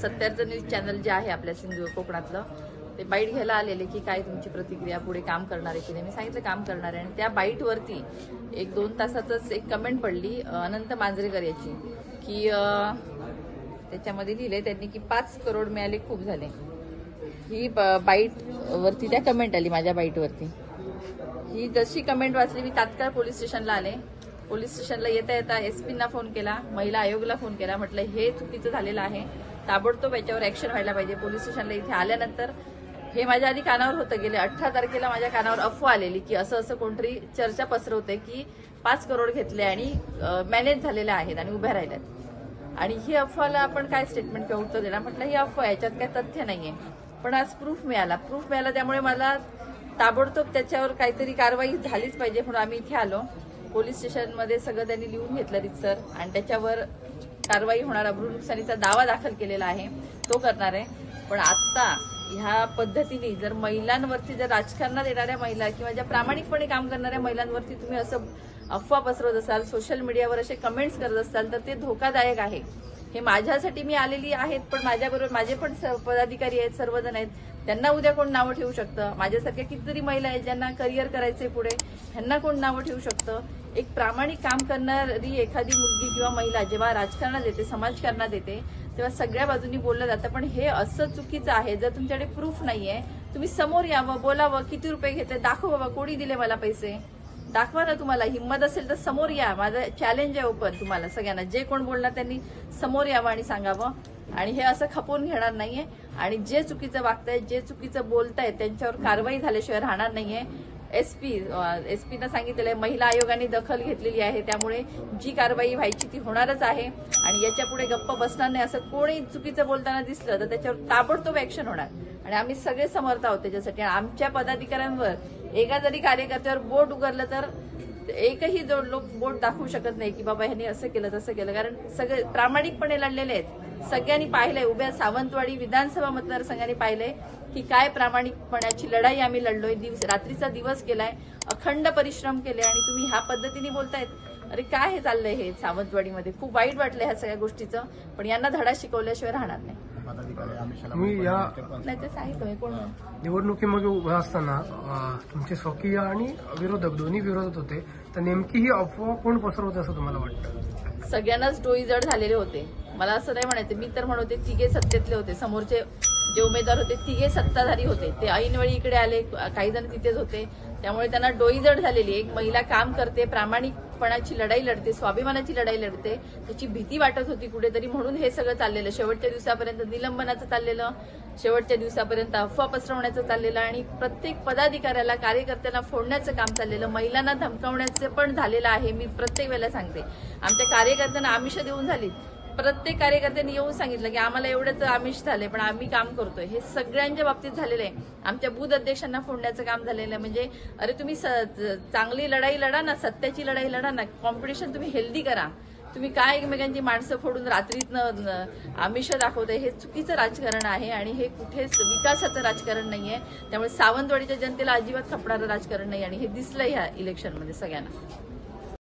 सत्याचं news channel जे आहे आपल्या सिंधू कोकणातलं ते बाईट घ्यायला आलेले की काय तुमची प्रतिक्रिया, पुढे काम करणार आहे की नाही. मी सांगितलं काम करणार आहे आणि त्या बाईटवरती 1-2 तासातच एक कमेंट पडली अनंत मांजरेकर याची की त्याच्यामध्ये लिहिले त्यांनी की 5 करोड मिळाले खूप झाले. ही बाईट वरती त्या कमेंट आली माझ्या बाईटवरती. ही जशी कमेंट वाचली मी तात्काळ पोलीस स्टेशनला आले. पोलीस स्टेशनला येता येता एसपींना फोन केला, महिला आयोगला फोन केला. म्हटलं हे चुकीचं झालेलं आहे, ताबडतोब याच्यावर ऍक्शन व्हायला पाहिजे. पोलीस स्टेशनला इथे आल्यानंतर हे माझ्या आधी कानावर होतं. गेले 18 तारखेला माझ्या कानावर अफवा आलेली की असं कोणतरी चर्चा पसरवते की 5 करोड घेतले आणि मॅनेज झालेले आहेत आणि उभ्या राहिल्यात. आणि ही अफवाला आपण काय स्टेटमेंट किंवा उत्तर देणार. म्हटलं ही अफवा, याच्यात काही तथ्य नाहीये. पण आज प्रूफ मिळाला. त्यामुळे मला ताबडतोब त्याच्यावर काहीतरी कारवाई झालीच पाहिजे म्हणून आम्ही इथे आलो. पोलीस स्टेशनमध्ये सगळं त्यांनी लिहून घेतलं रितसर आणि त्याच्यावर कारवाई होणार. अब्रू नुकसानीचा दावा दाखल केलेला आहे, तो करणार आहे. पण आता ह्या पद्धतीने जर महिलांवरती, जर राजकारणात येणाऱ्या महिला किंवा ज्या प्रामाणिकपणे काम करणाऱ्या महिलांवरती तुम्ही असं अफवा पसरवत असाल, सोशल मीडियावर असे कमेंट्स करत असाल तर ते धोकादायक आहे. हे माझ्यासाठी मी आलेली आहेत, पण माझ्याबरोबर माझे पण पदाधिकारी आहेत, सर्वजण आहेत. त्यांना उद्या कोण नावं ठेवू शकतं. माझ्यासारख्या कितीतरी महिला आहेत ज्यांना करिअर करायचे पुढे, ह्यांना कोण नावं ठेवू शकतं. एक प्रामाणिक काम करणारी एखादी मुलगी किंवा महिला जेव्हा राजकारणात येते, समाजकारणात येते, तेव्हा सगळ्या बाजूंनी बोललं जातं. पण हे असं चुकीचं आहे. जर तुमच्याकडे प्रूफ नाहीये, तुम्ही समोर यावं, बोलावं. किती रुपये घेते दाखव बाबा, कोणी दिले मला पैसे दाखवा ना. तुम्हाला हिंमत असेल तर समोर या. माझं चॅलेंज आहे ओपन तुम्हाला सगळ्यांना. जे कोण बोलणार त्यांनी समोर यावं आणि सांगावं. आणि हे असं खपवून घेणार नाहीये. आणि जे चुकीचं वागतायत, जे चुकीचं बोलतायत त्यांच्यावर कारवाई झाल्याशिवाय राहणार नाहीये. एसपीनं सांगितलेलं आहे, महिला आयोगाने दखल घेतलेली आहे, त्यामुळे जी कारवाई व्हायची ती होणारच आहे. आणि याच्या पुढे गप्प बसणार नाही. असं कोणी चुकीचं बोलताना दिसलं तर त्याच्यावर ताबडतोब ऍक्शन होणार. आणि आम्ही सगळे समर्थ आहोत त्याच्यासाठी. आमच्या पदाधिकाऱ्यांवर एका जरी कार्यकर्त्यावर बोट उघडलं तर एकही लोक बोट दाखवू शकत नाही की बाबा ह्यांनी असं केलं तसं केलं. कारण सगळे प्रामाणिकपणे लढलेले आहेत. सगळ्यांनी पाहिलंय, उभ्या सावंतवाडी विधानसभा मतदारसंघाने पाहिलंय की काय प्रामाणिकपणाची लढाई आम्ही लढलोय. रात्रीचा दिवस केलाय, अखंड परिश्रम केले आणि तुम्ही ह्या पद्धतीने बोलतायत. अरे काय हे चाललंय हे सावंतवाडीमध्ये. खूप वाईट वाटलं ह्या सगळ्या गोष्टीचं. पण यांना धडा शिकवल्याशिवाय राहणार नाही. मी या नाही ते सांगितलं कोण निवडणुकीमध्ये उभा असताना तुमचे स्वकीय आणि विरोधक दोन्ही विरोधात होते, तर नेमकी ही अफवा कोण पसरवते असं तुम्हाला वाटतं? सगळ्यांनाच डोई जड झालेले होते. मला असं नाही म्हणायचं. मी तर म्हणते तिघे सत्तेतले होते. समोरचे जे उमेदवार होते तिघे सत्ताधारी होते. ते ऐनवेळी इकडे आले, काही जण तिथेच होते. त्यामुळे त्यांना डोई जड झालेली. एक महिला काम करते, प्रामाणिकपणाची लढाई लढते, स्वाभिमानाची लढाई लढते, त्याची भीती वाटत होती कुठेतरी. म्हणून हे सगळं चाललेलं. शेवटच्या दिवसापर्यंत निलंबनाचं चाललेलं, शेवटच्या दिवसापर्यंत अफवा पसरवण्याचं चाललेलं आणि प्रत्येक पदाधिकाऱ्याला, कार्यकर्त्यांना फोडण्याचं काम चाललेलं, महिलांना धमकावण्याचं पण झालेलं आहे. मी प्रत्येक वेळेला सांगते, आमच्या कार्यकर्त्यांना आमिष देऊन झाली. प्रत्येक कार्यकर्त्यांनी येऊन सांगितलं की आम्हाला एवढंच आमिष झाले पण आम्ही काम करतोय. हे सगळ्यांच्या बाबतीत झालेलं आहे. आमच्या बूथ अध्यक्षांना फोडण्याचं काम झालेलं आहे. म्हणजे अरे तुम्ही चांगली लढाई लढा ना, सत्याची लढाई लढा ना, कॉम्पिटिशन तुम्ही हेल्दी करा. तुम्ही काय एकमेकांची माणसं फोडून रात्रीतनं आमिष दाखवताय. हे चुकीचं राजकारण आहे आणि हे कुठेच विकासाचं राजकारण नाहीये. त्यामुळे सावंतवाडीच्या जनतेला अजिबात खपणारं राजकारण नाही आणि हे दिसलंय ह्या इलेक्शनमध्ये सगळ्यांना.